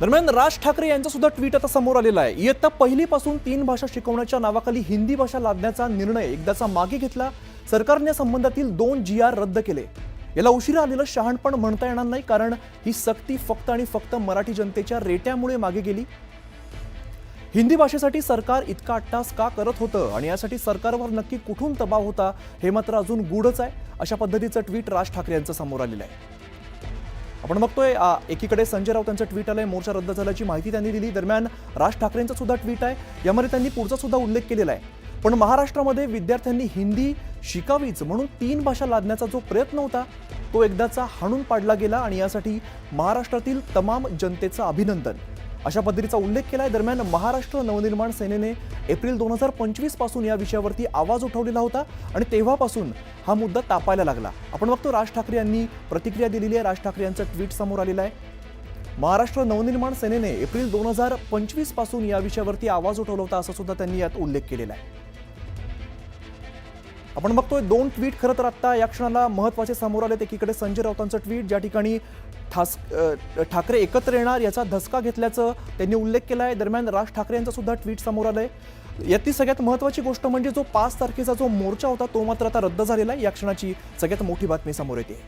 दरम्यान राज ठाकरे यांचा सुद्धा ट्विट आता समोर आलेला आहे। इयत्ता पहिलीपासून 3 भाषा शिकवण्याच्या नावाखाली हिंदी भाषा लादण्याचा निर्णय एकदाचा मागे घेतला। सरकारने संबंधातील 2 GR रद्द केले। याला उशिरा आलेलं शहाणपण म्हणता येणार नाही, कारण ही सक्ती फक्त आणि फक्त मराठी जनतेच्या रेट्यामुळे मागे गेली। हिंदी भाषेसाठी सरकार इतका अट्टास का करत होतं आणि यासाठी सरकारवर नक्की कुठून दबाव होता हे मात्र अजून गूढच आहे। अशा पद्धतीचं ट्विट राज ठाकरे यांचं समोर आलेलं आहे। आपण बघतोय एकीकडे संजय राऊत यांचं ट्विट आलंय, मोर्चा रद्द झाल्याची माहिती त्यांनी दिली। दरम्यान राज ठाकरेंचा सुद्धा ट्विट आहे, यामध्ये त्यांनी पुढचा सुद्धा उल्लेख केलेला आहे। पण महाराष्ट्रामध्ये विद्यार्थ्यांनी हिंदी शिकावीच म्हणून 3 भाषा लादण्याचा जो प्रयत्न होता तो एकदाचा हाणून पाडला गेला आणि यासाठी महाराष्ट्रातील तमाम जनतेचं अभिनंदन, अशा पद्धतीचा उल्लेख केलाय। दरम्यान महाराष्ट्र नवनिर्माण सेनेने एप्रिल 2025 पासून या विषयावरती आवाज उठवलेला होता आणि तेव्हापासून हा मुद्दा तापायला लागला। आपण बघतो राज ठाकरे यांनी प्रतिक्रिया दिलेली आहे। राज ठाकरे यांचं ट्विट समोर आलेलं आहे। महाराष्ट्र नवनिर्माण सेनेने एप्रिल 2025 पासून या विषयावरती आवाज उठवला होता असं सुद्धा त्यांनी यात उल्लेख केलेला आहे। आपण बघतोय 2 ट्विट खरं तर आता या क्षणाला महत्त्वाचे समोर आलेत। एकीकडे संजय राऊतांचं ट्विट, ज्या ठिकाणी ठाकरे एकत्र येणार याचा धसका घेतल्याचं त्यांनी उल्लेख केला आहे। दरम्यान राज ठाकरे यांचं सुद्धा ट्विट समोर आलंय। यातली सगळ्यात महत्त्वाची गोष्ट म्हणजे जो 5 तारखेचा जो मोर्चा होता तो मात्र आता रद्द झालेला आहे। या क्षणाची सगळ्यात मोठी बातमी समोर येते।